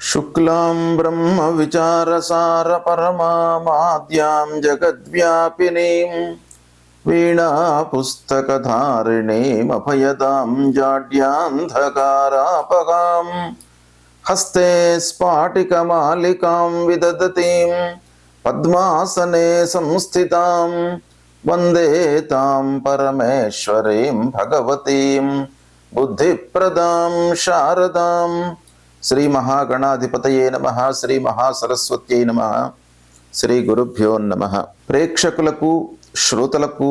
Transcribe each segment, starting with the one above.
శుక్లాం బ్రహ్మ విచారసార పరమాద్యాం జగద్వ్యాపినీం వీణా పుస్తకధారిణీం అభయదాం జాడ్యాంధకారాపగాం హస్తే స్ఫాటికమాలికాం విదదతీం పద్మాసనే సంస్థితాం వందే తాం పరమేశ్వరీం భగవతీం బుద్ధిప్రదాం శారదాం. శ్రీ మహాగణాధిపతయే నమః. శ్రీ మహాసరస్వత్యై నమః. శ్రీ గురుభ్యో నమః. ప్రేక్షకులకు శ్రోతలకు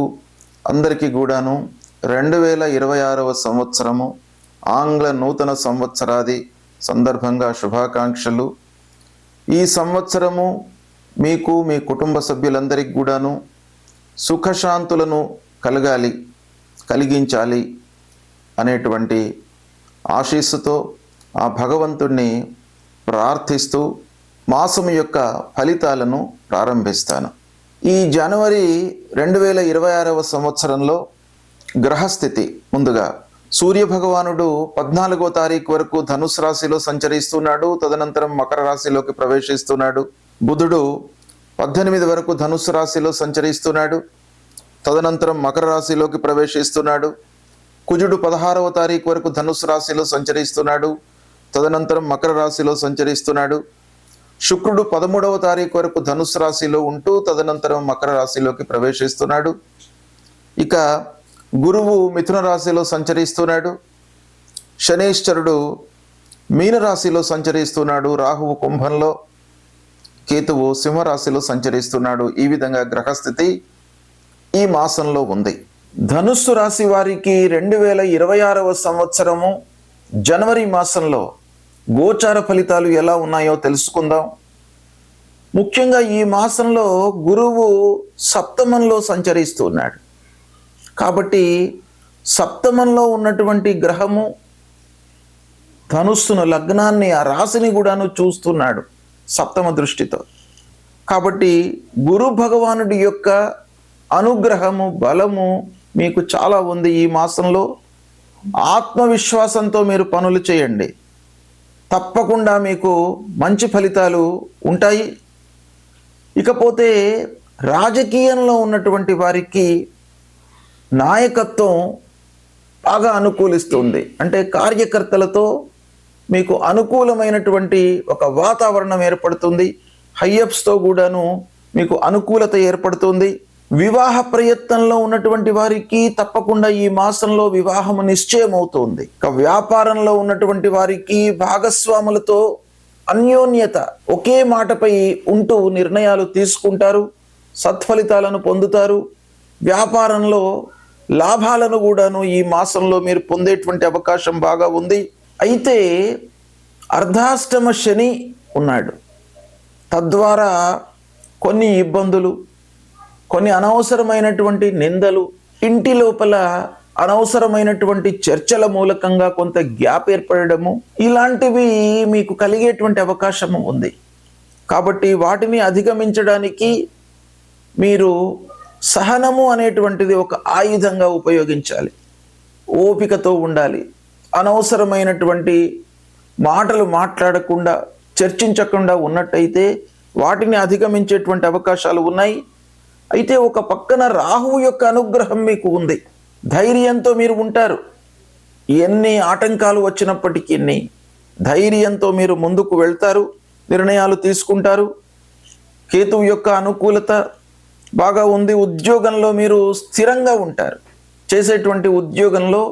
అందరికీ కూడాను 2026వ సంవత్సరము ఆంగ్ల నూతన సంవత్సరాది సందర్భంగా శుభాకాంక్షలు. ఈ సంవత్సరము మీకు మీ కుటుంబ సభ్యులందరికీ కూడాను సుఖశాంతులను కలిగించాలి అనేటువంటి ఆశీస్సుతో ఆ భగవంతుణ్ణి ప్రార్థిస్తూ మాసం యొక్క ఫలితాలను ప్రారంభిస్తాను. ఈ జనవరి 2026వ సంవత్సరంలో గ్రహస్థితి ముందుగా సూర్యభగవానుడు 14వ తారీఖు వరకు ధనుసు రాశిలో సంచరిస్తున్నాడు. తదనంతరం మకర రాశిలోకి ప్రవేశిస్తున్నాడు. బుధుడు 18 వరకు ధనుసు రాశిలో సంచరిస్తున్నాడు. తదనంతరం మకర రాశిలోకి ప్రవేశిస్తున్నాడు. కుజుడు 16వ తారీఖు వరకు ధనుసు రాశిలో సంచరిస్తున్నాడు. తదనంతరం మకర రాశిలో సంచరిస్తున్నాడు. శుక్రుడు 13వ తారీఖు వరకు ధనుసు రాశిలో ఉంటూ తదనంతరం మకర రాశిలోకి ప్రవేశిస్తున్నాడు. ఇక గురువు మిథున రాశిలో సంచరిస్తున్నాడు. శనీశ్వరుడు మీనరాశిలో సంచరిస్తున్నాడు. రాహువు కుంభంలో, కేతువు సింహరాశిలో సంచరిస్తున్నాడు. ఈ విధంగా గ్రహస్థితి ఈ మాసంలో ఉంది. ధనుస్సు రాశి వారికి 2026వ సంవత్సరము జనవరి మాసంలో గోచార ఫలితాలు ఎలా ఉన్నాయో తెలుసుకుందాం. ముఖ్యంగా ఈ మాసంలో గురువు సప్తమంలో సంచరిస్తున్నాడు. కాబట్టి సప్తమంలో ఉన్నటువంటి గ్రహము ధనుస్సును, లగ్నాన్ని, ఆ రాశిని కూడాను చూస్తున్నాడు సప్తమ దృష్టితో. కాబట్టి గురు భగవానుడి యొక్క అనుగ్రహము, బలము మీకు చాలా ఉంది. ఈ మాసంలో ఆత్మవిశ్వాసంతో మీరు పనులు చేయండి, తప్పకుండా మీకు మంచి ఫలితాలు ఉంటాయి. ఇకపోతే రాజకీయంలో ఉన్నటువంటి వారికి నాయకత్వం బాగా అనుకూలిస్తుంది. అంటే కార్యకర్తలతో మీకు అనుకూలమైనటువంటి ఒక వాతావరణం ఏర్పడుతుంది. హైయప్స్తో కూడాను మీకు అనుకూలత ఏర్పడుతుంది. వివాహ ప్రయత్నంలో ఉన్నటువంటి వారికి తప్పకుండా ఈ మాసంలో వివాహము నిశ్చయం అవుతుంది. ఇక వ్యాపారంలో ఉన్నటువంటి వారికి భాగస్వాములతో అన్యోన్యత, ఒకే మాటపై ఉంటూ నిర్ణయాలు తీసుకుంటారు, సత్ఫలితాలను పొందుతారు. వ్యాపారంలో లాభాలను కూడాను ఈ మాసంలో మీరు పొందేటువంటి అవకాశం బాగా ఉంది. అయితే అర్ధాష్టమ శని ఉన్నాడు. తద్వారా కొన్ని ఇబ్బందులు, కొన్ని అనవసరమైనటువంటి నిందలు, ఇంటి లోపల అనవసరమైనటువంటి చర్చల మూలకంగా కొంత గ్యాప్ ఏర్పడము, ఇలాంటివి మీకు కలిగేటువంటి అవకాశం ఉంది. కాబట్టి వాటిని అధిగమించడానికి మీరు సహనము అనేటువంటిది ఒక ఆయుధంగా ఉపయోగించాలి. ఓపికతో ఉండాలి. అనవసరమైనటువంటి మాటలు మాట్లాడకుండా, చర్చించకుండా ఉన్నట్టయితే వాటిని అధిగమించేటువంటి అవకాశాలు ఉన్నాయి. అయితే ఒక పక్కన రాహువు యొక్క అనుగ్రహం మీకు ఉంది. ధైర్యంతో మీరు ఉంటారు. ఎన్ని ఆటంకాలు వచ్చినప్పటికీ ధైర్యంతో మీరు ముందుకు వెళ్తారు, నిర్ణయాలు తీసుకుంటారు. కేతువు యొక్క అనుకూలత బాగా ఉంది. ఉద్యోగంలో మీరు స్థిరంగా ఉంటారు. చేసేటువంటి ఉద్యోగంలో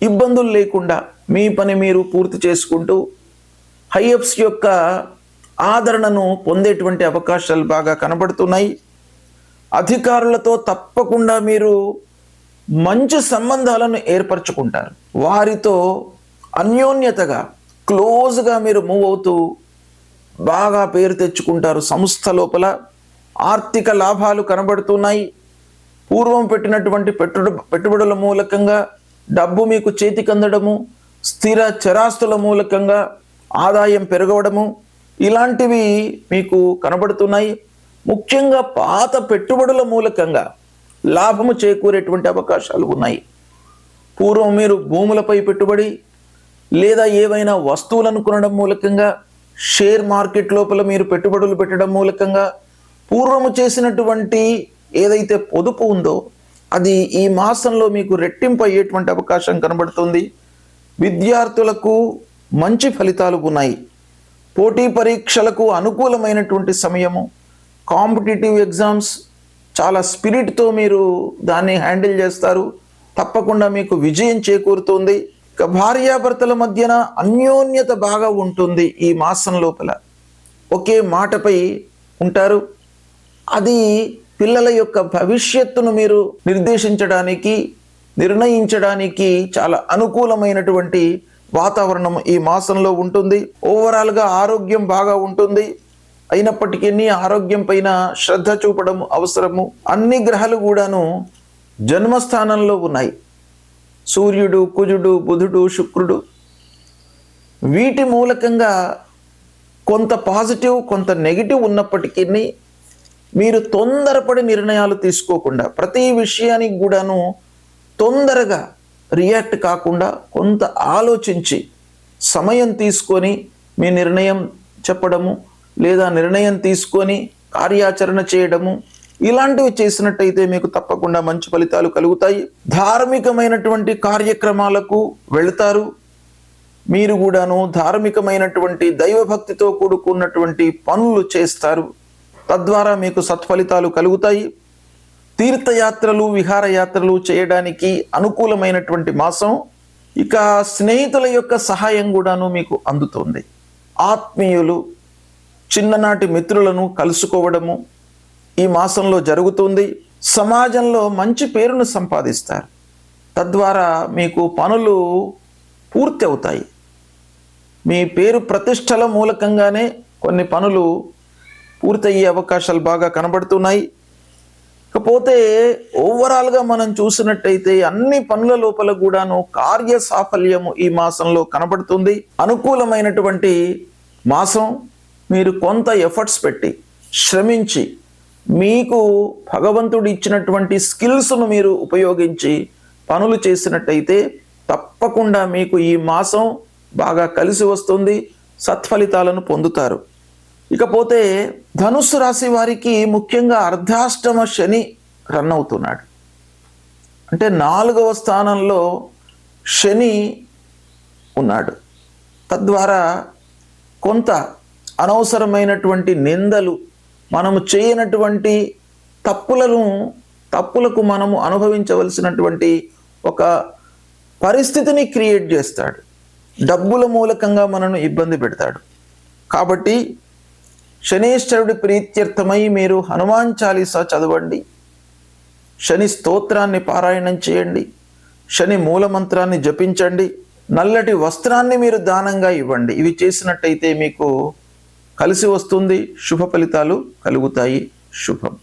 ఇబ్బందులు లేకుండా మీ పని మీరు పూర్తి చేసుకుంటూ హైయప్స్ యొక్క ఆదరణను పొందేటువంటి అవకాశాలు బాగా కనబడుతున్నాయి. అధికారులతో తప్పకుండా మీరు మంచి సంబంధాలను ఏర్పరచుకుంటారు. వారితో అన్యోన్యతగా, క్లోజ్గా మీరు మూవ్ అవుతూ బాగా పేరు తెచ్చుకుంటారు. సంస్థ లోపల ఆర్థిక లాభాలు కనబడుతున్నాయి. పూర్వం పెట్టినటువంటి పెట్టుబడుల మూలకంగా డబ్బు మీకు చేతికి అందడము, స్థిర చరాస్తుల మూలకంగా ఆదాయం పెరగడము, ఇలాంటివి మీకు కనబడుతున్నాయి. ముఖ్యంగా పాత పెట్టుబడుల మూలకంగా లాభము చేకూరేటువంటి అవకాశాలు ఉన్నాయి. పూర్వం మీరు భూములపై పెట్టుబడి లేదా ఏవైనా వస్తువులను కొనడం మూలకంగా షేర్ మార్కెట్ లోపల మీరు పెట్టుబడులు పెట్టడం మూలకంగా పూర్వము చేసినటువంటి ఏదైతే పొదుపు ఉందో అది ఈ మాసంలో మీకు రెట్టింపు అయ్యేటువంటి అవకాశం కనబడుతుంది. విద్యార్థులకు మంచి ఫలితాలు ఉన్నాయి. పోటీ పరీక్షలకు అనుకూలమైనటువంటి సమయము. కాంపిటేటివ్ ఎగ్జామ్స్ చాలా స్పిరిట్తో మీరు దాన్ని హ్యాండిల్ చేస్తారు. తప్పకుండా మీకు విజయం చేకూరుతుంది. ఇక భార్యాభర్తల మధ్యన అన్యోన్యత బాగా ఉంటుంది. ఈ మాసం లోపల ఒకే మాటపై ఉంటారు. అది పిల్లల యొక్క భవిష్యత్తును మీరు నిర్ణయించడానికి చాలా అనుకూలమైనటువంటి వాతావరణం ఈ మాసంలో ఉంటుంది. ఓవరాల్గా ఆరోగ్యం బాగా ఉంటుంది. అయినప్పటికీ ఆరోగ్యం పైన శ్రద్ధ చూపడం అవసరము. అన్ని గ్రహాలు కూడాను జన్మస్థానంలో ఉన్నాయి. సూర్యుడు, కుజుడు, బుధుడు, శుక్రుడు. వీటి మూలకంగా కొంత పాజిటివ్ కొంత నెగిటివ్ ఉన్నప్పటికీ మీరు తొందరపడి నిర్ణయాలు తీసుకోకుండా ప్రతి విషయానికి కూడాను తొందరగా రియాక్ట్ కాకుండా కొంత ఆలోచించి సమయం తీసుకొని మీ నిర్ణయం చెప్పడము లేదా నిర్ణయం తీసుకొని కార్యాచరణ చేయడము ఇలాంటివి చేసినట్టయితే మీకు తప్పకుండా మంచి ఫలితాలు కలుగుతాయి. ధార్మికమైనటువంటి కార్యక్రమాలకు వెళతారు. మీరు కూడాను ధార్మికమైనటువంటి దైవభక్తితో కూడుకున్నటువంటి పనులు చేస్తారు. తద్వారా మీకు సత్ఫలితాలు కలుగుతాయి. తీర్థయాత్రలు, విహారయాత్రలు చేయడానికి అనుకూలమైనటువంటి మాసం. ఇక స్నేహితుల యొక్క సహాయం కూడాను మీకు అందుతుంది. ఆత్మీయులు, చిన్ననాటి మిత్రులను కలుసుకోవడము ఈ మాసంలో జరుగుతుంది. సమాజంలో మంచి పేరును సంపాదిస్తారు. తద్వారా మీకు పనులు పూర్తి అవుతాయి. మీ పేరు ప్రతిష్టల మూలకంగానే కొన్ని పనులు పూర్తయ్యే అవకాశాలు బాగా కనబడుతున్నాయి. ఇకపోతే ఓవరాల్గా మనం చూసినట్టయితే అన్ని పనుల లోపల కూడాను కార్య సాఫల్యము ఈ మాసంలో కనబడుతుంది. అనుకూలమైనటువంటి మాసం. మీరు కొంత ఎఫర్ట్స్ పెట్టి శ్రమించి మీకు భగవంతుడు ఇచ్చినటువంటి స్కిల్స్ను మీరు ఉపయోగించి పనులు చేసినట్టయితే తప్పకుండా మీకు ఈ మాసం బాగా కలిసి వస్తుంది. సత్ఫలితాలను పొందుతారు. ఇకపోతే ధనుస్సు రాశి వారికి ముఖ్యంగా అర్ధాష్టమ శని రన్ అవుతున్నాడు. అంటే 4వ స్థానంలో శని ఉన్నాడు. తద్వారా కొంత అనవసరమైనటువంటి నిందలు, మనము చేయనటువంటి తప్పులకు మనము అనుభవించవలసినటువంటి ఒక పరిస్థితిని క్రియేట్ చేస్తాడు. డబ్బుల మూలకంగా మనను ఇబ్బంది పెడతాడు. కాబట్టి శనీశ్వరుడి ప్రీత్యర్థమై మీరు హనుమాన్ చాలీసా చదవండి. శని స్తోత్రాన్ని పారాయణం చేయండి. శని మూలమంత్రాన్ని జపించండి. నల్లటి వస్త్రాన్ని మీరు దానంగా ఇవ్వండి. ఇవి చేసినట్టయితే మీకు కలిసి వస్తుంది. శుభ ఫలితాలు కలుగుతాయి. శుభం.